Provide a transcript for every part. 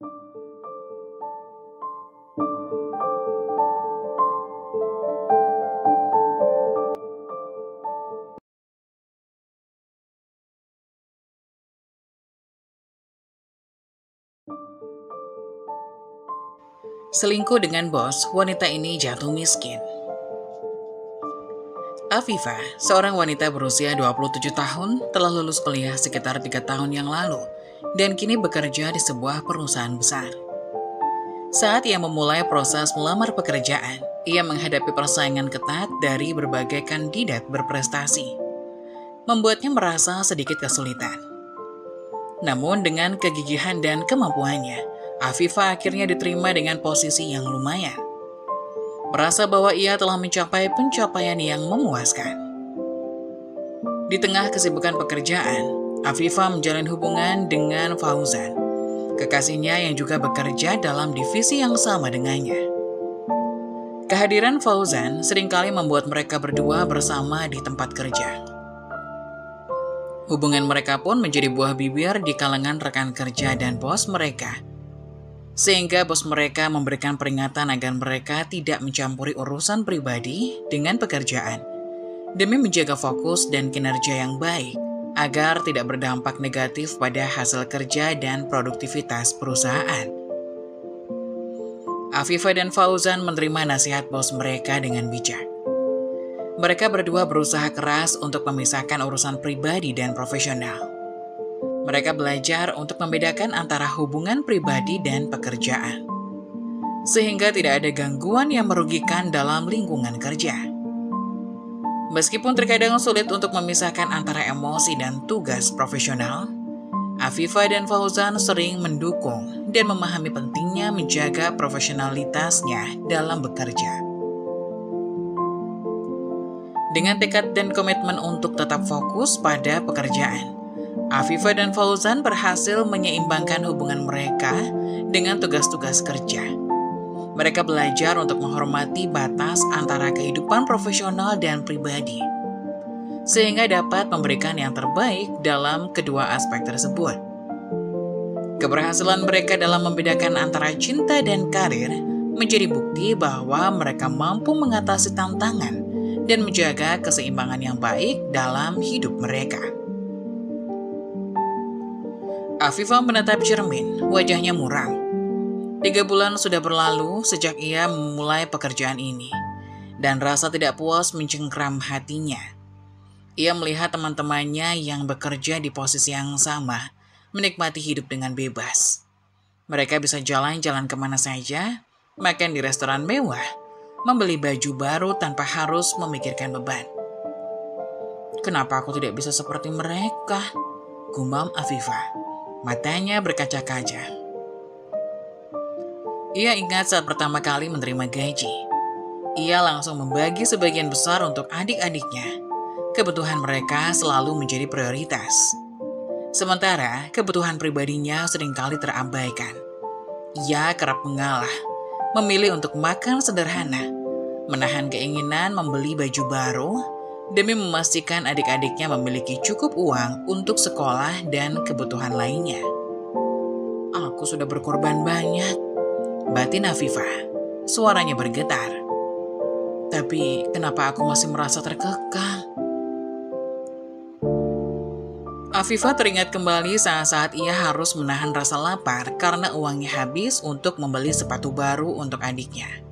Selingkuh dengan bos, wanita ini jatuh miskin. Afifa, seorang wanita berusia 27 tahun, telah lulus kuliah sekitar 3 tahun yang lalu dan kini bekerja di sebuah perusahaan besar. Saat ia memulai proses melamar pekerjaan, ia menghadapi persaingan ketat dari berbagai kandidat berprestasi, membuatnya merasa sedikit kesulitan. Namun dengan kegigihan dan kemampuannya, Afifa akhirnya diterima dengan posisi yang lumayan. Merasa bahwa ia telah mencapai pencapaian yang memuaskan. Di tengah kesibukan pekerjaan, Afifa menjalin hubungan dengan Fauzan, kekasihnya yang juga bekerja dalam divisi yang sama dengannya. Kehadiran Fauzan seringkali membuat mereka berdua bersama di tempat kerja. Hubungan mereka pun menjadi buah bibir di kalangan rekan kerja dan bos mereka. Sehingga bos mereka memberikan peringatan agar mereka tidak mencampuri urusan pribadi dengan pekerjaan, demi menjaga fokus dan kinerja yang baik, agar tidak berdampak negatif pada hasil kerja dan produktivitas perusahaan. Afifa dan Fauzan menerima nasihat bos mereka dengan bijak. Mereka berdua berusaha keras untuk memisahkan urusan pribadi dan profesional. Mereka belajar untuk membedakan antara hubungan pribadi dan pekerjaan, sehingga tidak ada gangguan yang merugikan dalam lingkungan kerja. Meskipun terkadang sulit untuk memisahkan antara emosi dan tugas profesional, Afifa dan Fauzan sering mendukung dan memahami pentingnya menjaga profesionalitasnya dalam bekerja. Dengan tekad dan komitmen untuk tetap fokus pada pekerjaan, Afifa dan Fauzan berhasil menyeimbangkan hubungan mereka dengan tugas-tugas kerja. Mereka belajar untuk menghormati batas antara kehidupan profesional dan pribadi, sehingga dapat memberikan yang terbaik dalam kedua aspek tersebut. Keberhasilan mereka dalam membedakan antara cinta dan karir menjadi bukti bahwa mereka mampu mengatasi tantangan dan menjaga keseimbangan yang baik dalam hidup mereka. Afifa menatap cermin, wajahnya muram. 3 bulan sudah berlalu sejak ia memulai pekerjaan ini, dan rasa tidak puas mencengkram hatinya. Ia melihat teman-temannya yang bekerja di posisi yang sama, menikmati hidup dengan bebas. Mereka bisa jalan-jalan kemana saja, makan di restoran mewah, membeli baju baru tanpa harus memikirkan beban. Kenapa aku tidak bisa seperti mereka? Gumam Afifa. Matanya berkaca-kaca. Ia ingat saat pertama kali menerima gaji. Ia langsung membagi sebagian besar untuk adik-adiknya. Kebutuhan mereka selalu menjadi prioritas. Sementara kebutuhan pribadinya seringkali terabaikan. Ia kerap mengalah, memilih untuk makan sederhana, menahan keinginan membeli baju baru, demi memastikan adik-adiknya memiliki cukup uang untuk sekolah dan kebutuhan lainnya. Aku sudah berkorban banyak, batin Afifa. Suaranya bergetar. Tapi kenapa aku masih merasa terkekang? Afifa teringat kembali saat-saat ia harus menahan rasa lapar karena uangnya habis untuk membeli sepatu baru untuk adiknya.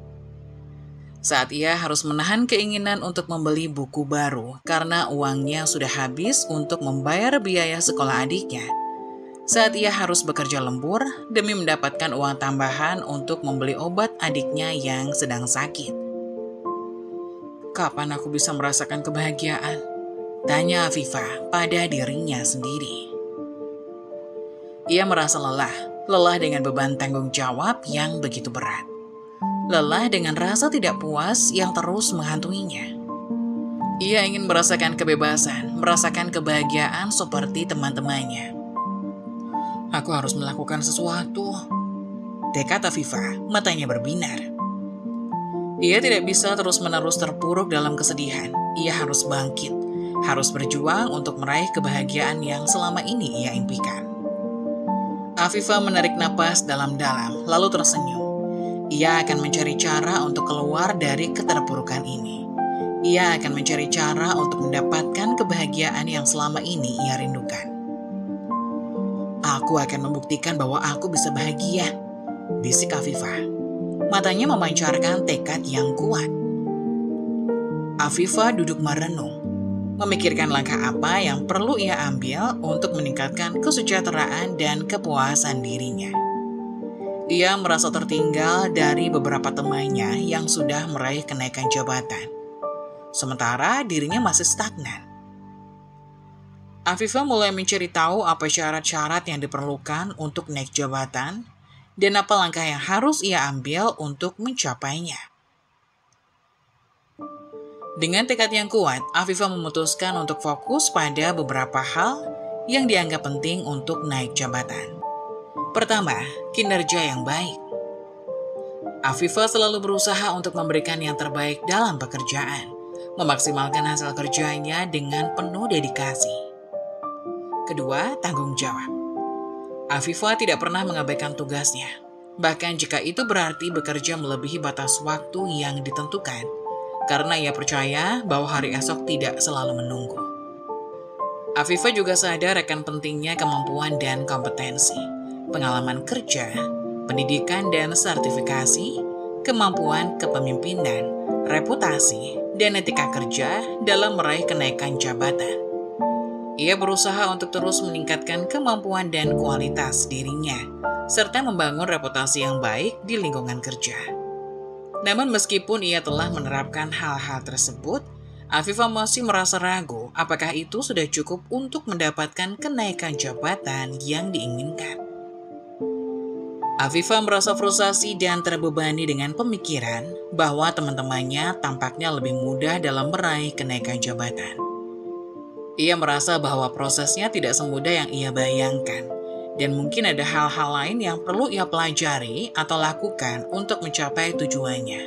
Saat ia harus menahan keinginan untuk membeli buku baru karena uangnya sudah habis untuk membayar biaya sekolah adiknya. Saat ia harus bekerja lembur demi mendapatkan uang tambahan untuk membeli obat adiknya yang sedang sakit. Kapan aku bisa merasakan kebahagiaan? Tanya Afifa pada dirinya sendiri. Ia merasa lelah dengan beban tanggung jawab yang begitu berat. Lelah dengan rasa tidak puas yang terus menghantuinya. Ia ingin merasakan kebebasan, merasakan kebahagiaan seperti teman-temannya. Aku harus melakukan sesuatu, tekad Afifa, matanya berbinar. Ia tidak bisa terus-menerus terpuruk dalam kesedihan. Ia harus bangkit, harus berjuang untuk meraih kebahagiaan yang selama ini ia impikan. Afifah menarik napas dalam-dalam, lalu tersenyum. Ia akan mencari cara untuk keluar dari keterpurukan ini. Ia akan mencari cara untuk mendapatkan kebahagiaan yang selama ini ia rindukan. Aku akan membuktikan bahwa aku bisa bahagia, bisik Afifah. Matanya memancarkan tekad yang kuat. Afifah duduk merenung, memikirkan langkah apa yang perlu ia ambil untuk meningkatkan kesejahteraan dan kepuasan dirinya. Ia merasa tertinggal dari beberapa temannya yang sudah meraih kenaikan jabatan, sementara dirinya masih stagnan. Afifah mulai mencari tahu apa syarat-syarat yang diperlukan untuk naik jabatan dan apa langkah yang harus ia ambil untuk mencapainya. Dengan tekad yang kuat, Afifah memutuskan untuk fokus pada beberapa hal yang dianggap penting untuk naik jabatan. Pertama, kinerja yang baik. Afifah selalu berusaha untuk memberikan yang terbaik dalam pekerjaan, memaksimalkan hasil kerjanya dengan penuh dedikasi. Kedua, tanggung jawab. Afifah tidak pernah mengabaikan tugasnya, bahkan jika itu berarti bekerja melebihi batas waktu yang ditentukan, karena ia percaya bahwa hari esok tidak selalu menunggu. Afifah juga sadar akan pentingnya kemampuan dan kompetensi, pengalaman kerja, pendidikan dan sertifikasi, kemampuan kepemimpinan, reputasi, dan etika kerja dalam meraih kenaikan jabatan. Ia berusaha untuk terus meningkatkan kemampuan dan kualitas dirinya, serta membangun reputasi yang baik di lingkungan kerja. Namun meskipun ia telah menerapkan hal-hal tersebut, Afifah masih merasa ragu apakah itu sudah cukup untuk mendapatkan kenaikan jabatan yang diinginkan. Afifah merasa frustasi dan terbebani dengan pemikiran bahwa teman-temannya tampaknya lebih mudah dalam meraih kenaikan jabatan. Ia merasa bahwa prosesnya tidak semudah yang ia bayangkan, dan mungkin ada hal-hal lain yang perlu ia pelajari atau lakukan untuk mencapai tujuannya.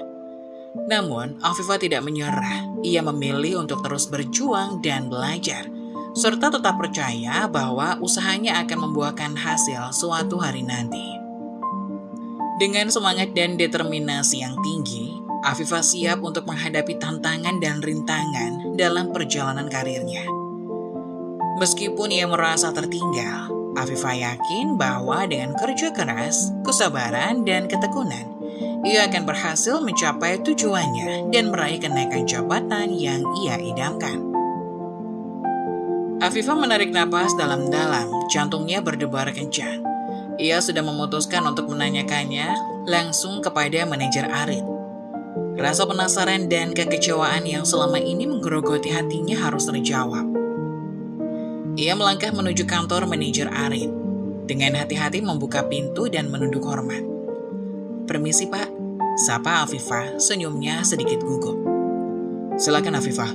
Namun, Afifah tidak menyerah. Ia memilih untuk terus berjuang dan belajar, serta tetap percaya bahwa usahanya akan membuahkan hasil suatu hari nanti. Dengan semangat dan determinasi yang tinggi, Afifah siap untuk menghadapi tantangan dan rintangan dalam perjalanan karirnya. Meskipun ia merasa tertinggal, Afifah yakin bahwa dengan kerja keras, kesabaran, dan ketekunan, ia akan berhasil mencapai tujuannya dan meraih kenaikan jabatan yang ia idamkan. Afifah menarik napas dalam-dalam, jantungnya berdebar kencang. Ia sudah memutuskan untuk menanyakannya langsung kepada manajer Arit. Rasa penasaran dan kekecewaan yang selama ini menggerogoti hatinya harus terjawab. Ia melangkah menuju kantor manajer Arit. Dengan hati-hati membuka pintu dan menunduk hormat. Permisi Pak, sapa Afifah, senyumnya sedikit gugup. Silakan Afifah,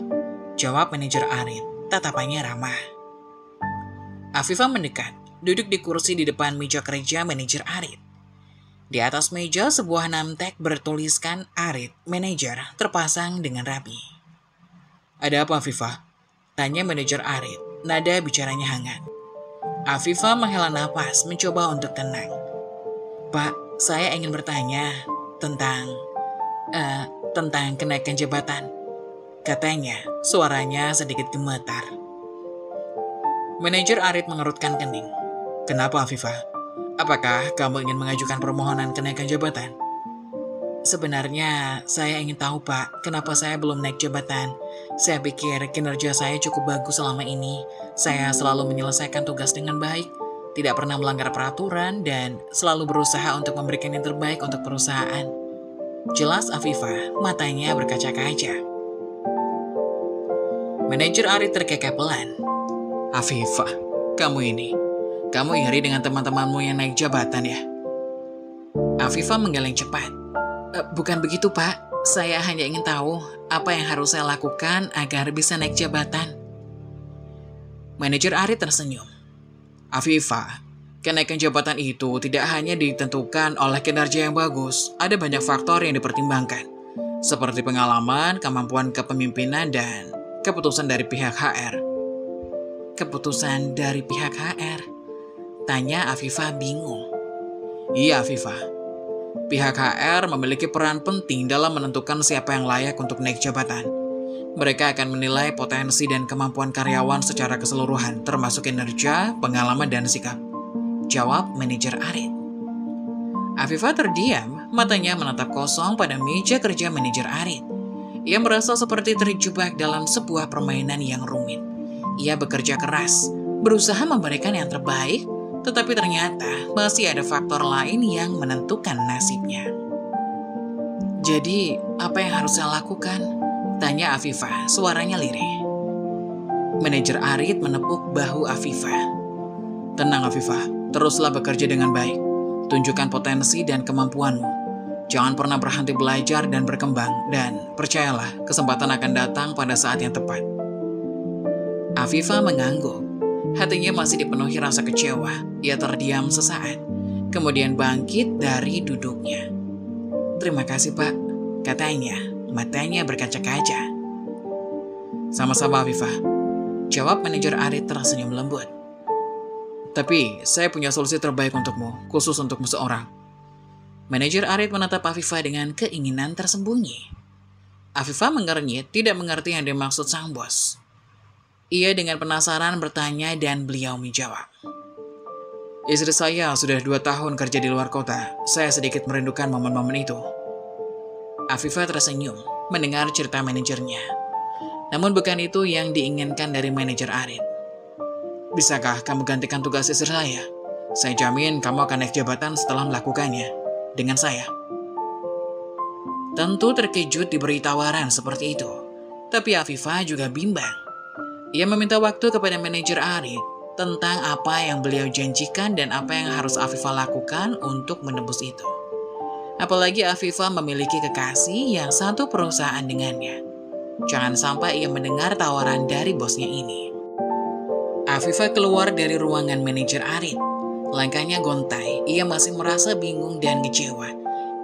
jawab manajer Arit, tatapannya ramah. Afifah mendekat, duduk di kursi di depan meja kerja manajer Arit. Di atas meja sebuah namtek bertuliskan Arit, manajer, terpasang dengan rapi. Ada apa Afifah? Tanya manajer Arit. Nada bicaranya hangat. Afifah menghela napas, mencoba untuk tenang. Pak, saya ingin bertanya tentang kenaikan jabatan. Katanya, suaranya sedikit gemetar. Manajer Arit mengerutkan kening. Kenapa Afifah? Apakah kamu ingin mengajukan permohonan kenaikan jabatan? Sebenarnya saya ingin tahu Pak, kenapa saya belum naik jabatan. Saya pikir kinerja saya cukup bagus selama ini. Saya selalu menyelesaikan tugas dengan baik, tidak pernah melanggar peraturan, dan selalu berusaha untuk memberikan yang terbaik untuk perusahaan. Jelas Afifah, matanya berkaca-kaca. Manajer Arit terkekeh pelan. Afifah, kamu iri dengan teman-temanmu yang naik jabatan ya? Afifah menggeleng cepat. Bukan begitu Pak, saya hanya ingin tahu apa yang harus saya lakukan agar bisa naik jabatan. Manajer Arit tersenyum. Afifah, kenaikan jabatan itu tidak hanya ditentukan oleh kinerja yang bagus, ada banyak faktor yang dipertimbangkan, seperti pengalaman, kemampuan kepemimpinan, dan keputusan dari pihak HR. Keputusan dari pihak HR? Tanya Afifah bingung. Iya Afifah, pihak HR memiliki peran penting dalam menentukan siapa yang layak untuk naik jabatan. Mereka akan menilai potensi dan kemampuan karyawan secara keseluruhan, termasuk kinerja, pengalaman, dan sikap. Jawab manajer Arit. Afifah terdiam, matanya menatap kosong pada meja kerja manajer Arit. Ia merasa seperti terjebak dalam sebuah permainan yang rumit. Ia bekerja keras, berusaha memberikan yang terbaik, tetapi ternyata masih ada faktor lain yang menentukan nasibnya. Jadi, apa yang harus saya lakukan? Tanya Afifah, suaranya lirih. Manajer Arit menepuk bahu Afifah. Tenang Afifah, teruslah bekerja dengan baik. Tunjukkan potensi dan kemampuanmu. Jangan pernah berhenti belajar dan berkembang, dan percayalah, kesempatan akan datang pada saat yang tepat. Afifah mengangguk. Hatinya masih dipenuhi rasa kecewa. Ia terdiam sesaat, kemudian bangkit dari duduknya. Terima kasih Pak, katanya, matanya berkaca-kaca. Sama-sama Afifah, jawab manajer Arit tersenyum lembut. Tapi saya punya solusi terbaik untukmu, khusus untukmu seorang. Manajer Arit menatap Afifah dengan keinginan tersembunyi. Afifah mengernyit, tidak mengerti yang dimaksud sang bos. Ia dengan penasaran bertanya dan beliau menjawab. Istri saya sudah 2 tahun kerja di luar kota. Saya sedikit merindukan momen-momen itu. Afifah tersenyum mendengar cerita manajernya. Namun bukan itu yang diinginkan dari manajer Arit. Bisakah kamu gantikan tugas istri saya? Saya jamin kamu akan naik jabatan setelah melakukannya. Dengan saya. Tentu terkejut diberi tawaran seperti itu. Tapi Afifah juga bimbang. Ia meminta waktu kepada manajer Arit tentang apa yang beliau janjikan dan apa yang harus Afifah lakukan untuk menebus itu. Apalagi Afifah memiliki kekasih yang satu perusahaan dengannya. Jangan sampai ia mendengar tawaran dari bosnya ini. Afifah keluar dari ruangan manajer Arit. Langkahnya gontai, ia masih merasa bingung dan kecewa.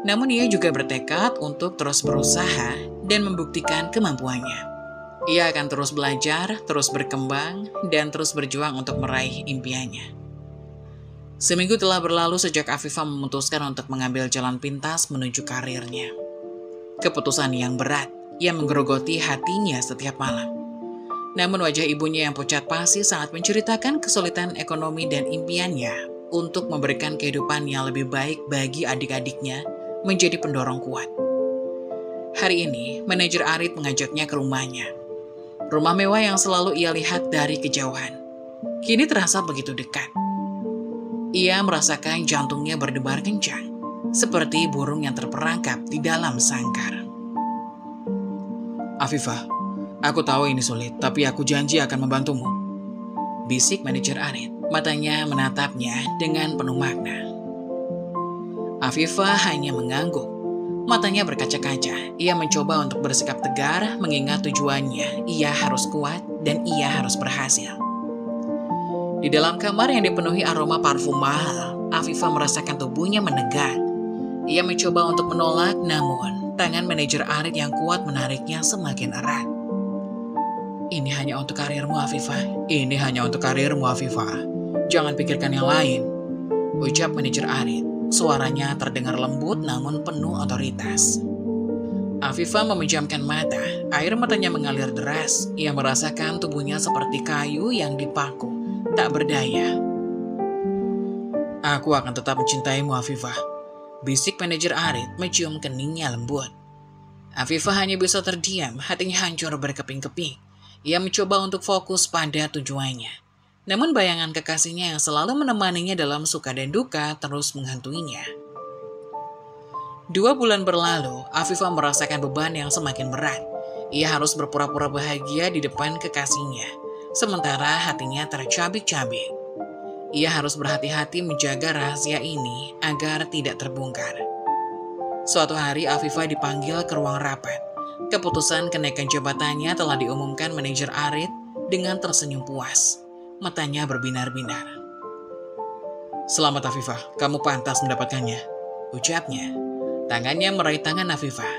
Namun ia juga bertekad untuk terus berusaha dan membuktikan kemampuannya. Ia akan terus belajar, terus berkembang, dan terus berjuang untuk meraih impiannya. Seminggu telah berlalu sejak Afifah memutuskan untuk mengambil jalan pintas menuju karirnya. Keputusan yang berat, ia menggerogoti hatinya setiap malam. Namun wajah ibunya yang pucat pasi saat menceritakan kesulitan ekonomi dan impiannya untuk memberikan kehidupan yang lebih baik bagi adik-adiknya menjadi pendorong kuat. Hari ini, manajer Arit mengajaknya ke rumahnya. Rumah mewah yang selalu ia lihat dari kejauhan. Kini terasa begitu dekat. Ia merasakan jantungnya berdebar kencang, seperti burung yang terperangkap di dalam sangkar. Afifah, aku tahu ini sulit, tapi aku janji akan membantumu. Bisik manajer Arit, matanya menatapnya dengan penuh makna. Afifah hanya mengangguk. Matanya berkaca-kaca, ia mencoba untuk bersikap tegar, mengingat tujuannya, ia harus kuat dan ia harus berhasil. Di dalam kamar yang dipenuhi aroma parfum mahal, Afifah merasakan tubuhnya menegang. Ia mencoba untuk menolak, namun tangan manajer Arit yang kuat menariknya semakin erat. Ini hanya untuk karirmu Afifah, ini hanya untuk karirmu Afifah. Jangan pikirkan yang lain, ucap manajer Arit. Suaranya terdengar lembut namun penuh otoritas. Afifah memejamkan mata, air matanya mengalir deras. Ia merasakan tubuhnya seperti kayu yang dipaku, tak berdaya. Aku akan tetap mencintaimu Afifah, bisik manajer Arit mencium keningnya lembut. Afifah hanya bisa terdiam, hatinya hancur berkeping-keping. Ia mencoba untuk fokus pada tujuannya. Namun bayangan kekasihnya yang selalu menemaninya dalam suka dan duka terus menghantuinya. 2 bulan berlalu, Afifah merasakan beban yang semakin berat. Ia harus berpura-pura bahagia di depan kekasihnya, sementara hatinya tercabik-cabik. Ia harus berhati-hati menjaga rahasia ini agar tidak terbongkar. Suatu hari Afifah dipanggil ke ruang rapat. Keputusan kenaikan jabatannya telah diumumkan manajer Arit dengan tersenyum puas. Matanya berbinar-binar. Selamat Afifah, kamu pantas mendapatkannya, ucapnya. Tangannya meraih tangan Afifah.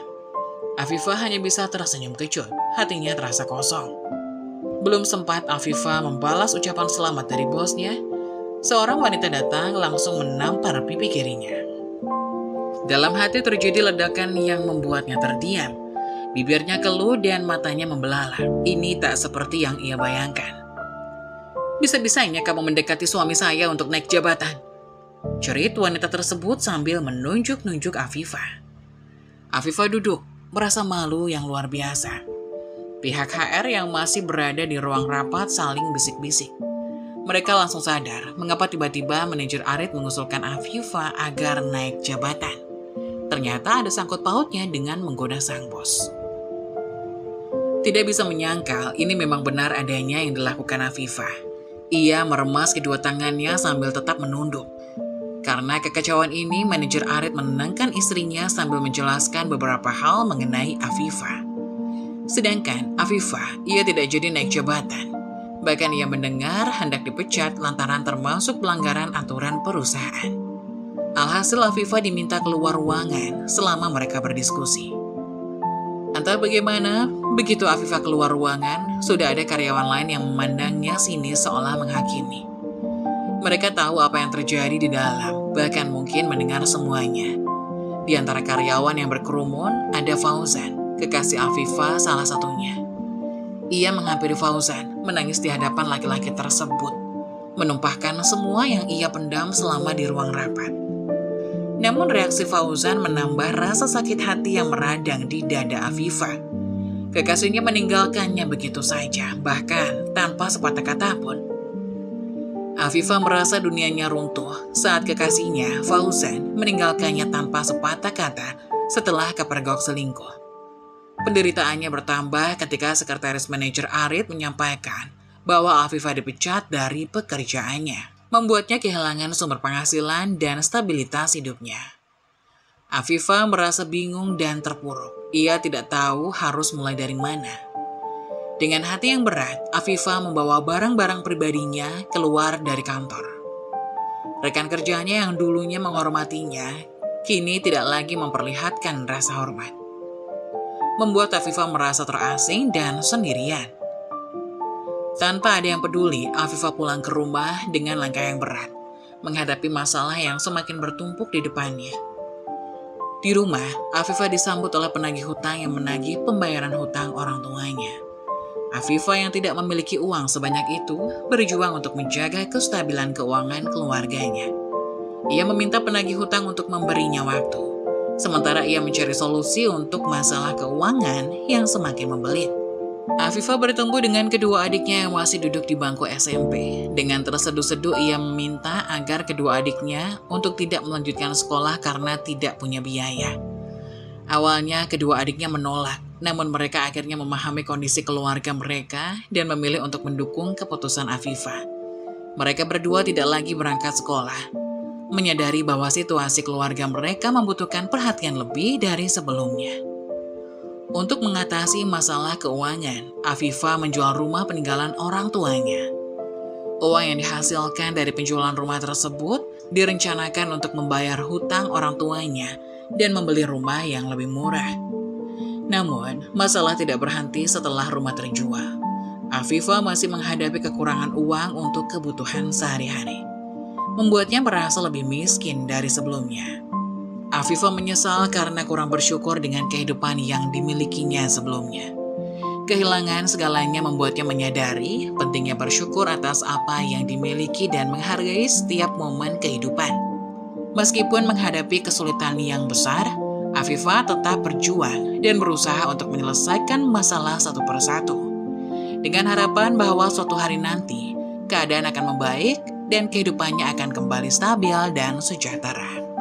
Afifah hanya bisa tersenyum kecut, hatinya terasa kosong. Belum sempat Afifah membalas ucapan selamat dari bosnya, Seorang wanita datang langsung menampar pipi kirinya. Dalam hati terjadi ledakan yang membuatnya terdiam. Bibirnya keluh dan matanya membelalak. Ini tak seperti yang ia bayangkan. Bisa-bisanya kamu mendekati suami saya untuk naik jabatan, cerit wanita tersebut sambil menunjuk-nunjuk Afifah. Afifah duduk, merasa malu yang luar biasa. Pihak HR yang masih berada di ruang rapat saling bisik-bisik. Mereka langsung sadar mengapa tiba-tiba manajer Arit mengusulkan Afifah agar naik jabatan. Ternyata ada sangkut pautnya dengan menggoda sang bos. Tidak bisa menyangkal ini memang benar adanya yang dilakukan Afifah. Ia meremas kedua tangannya sambil tetap menunduk. Karena kekacauan ini, manajer Arit menenangkan istrinya sambil menjelaskan beberapa hal mengenai Afifah. Sedangkan Afifah, ia tidak jadi naik jabatan. Bahkan ia mendengar hendak dipecat lantaran termasuk pelanggaran aturan perusahaan. Alhasil Afifah diminta keluar ruangan selama mereka berdiskusi. Entah bagaimana, begitu Afifah keluar ruangan, sudah ada karyawan lain yang memandangnya sinis seolah menghakimi. Mereka tahu apa yang terjadi di dalam, bahkan mungkin mendengar semuanya. Di antara karyawan yang berkerumun, ada Fauzan, kekasih Afifah salah satunya. Ia menghampiri Fauzan, menangis di hadapan laki-laki tersebut, menumpahkan semua yang ia pendam selama di ruang rapat. Namun reaksi Fauzan menambah rasa sakit hati yang meradang di dada Afifah. Kekasihnya meninggalkannya begitu saja, bahkan tanpa sepatah kata pun. Afifah merasa dunianya runtuh saat kekasihnya, Fauzan, meninggalkannya tanpa sepatah kata setelah kepergok selingkuh. Penderitaannya bertambah ketika sekretaris manajer Arit menyampaikan bahwa Afifah dipecat dari pekerjaannya, membuatnya kehilangan sumber penghasilan dan stabilitas hidupnya. Afifah merasa bingung dan terpuruk. Ia tidak tahu harus mulai dari mana. Dengan hati yang berat, Afifah membawa barang-barang pribadinya keluar dari kantor. Rekan kerjanya yang dulunya menghormatinya, kini tidak lagi memperlihatkan rasa hormat. Membuat Afifah merasa terasing dan sendirian. Tanpa ada yang peduli, Afifah pulang ke rumah dengan langkah yang berat, menghadapi masalah yang semakin bertumpuk di depannya. Di rumah, Afifah disambut oleh penagih hutang yang menagih pembayaran hutang orang tuanya. Afifah yang tidak memiliki uang sebanyak itu, berjuang untuk menjaga kestabilan keuangan keluarganya. Ia meminta penagih hutang untuk memberinya waktu, sementara ia mencari solusi untuk masalah keuangan yang semakin membelit. Afifah bertemu dengan kedua adiknya yang masih duduk di bangku SMP. Dengan terseduh-seduh ia meminta agar kedua adiknya untuk tidak melanjutkan sekolah karena tidak punya biaya. Awalnya kedua adiknya menolak, namun mereka akhirnya memahami kondisi keluarga mereka dan memilih untuk mendukung keputusan Afifah. Mereka berdua tidak lagi berangkat sekolah, menyadari bahwa situasi keluarga mereka membutuhkan perhatian lebih dari sebelumnya. Untuk mengatasi masalah keuangan, Afifah menjual rumah peninggalan orang tuanya. Uang yang dihasilkan dari penjualan rumah tersebut direncanakan untuk membayar hutang orang tuanya dan membeli rumah yang lebih murah. Namun, masalah tidak berhenti setelah rumah terjual. Afifah masih menghadapi kekurangan uang untuk kebutuhan sehari-hari, membuatnya merasa lebih miskin dari sebelumnya. Afifah menyesal karena kurang bersyukur dengan kehidupan yang dimilikinya sebelumnya. Kehilangan segalanya membuatnya menyadari pentingnya bersyukur atas apa yang dimiliki dan menghargai setiap momen kehidupan. Meskipun menghadapi kesulitan yang besar, Afifah tetap berjuang dan berusaha untuk menyelesaikan masalah satu persatu. Dengan harapan bahwa suatu hari nanti, keadaan akan membaik dan kehidupannya akan kembali stabil dan sejahtera.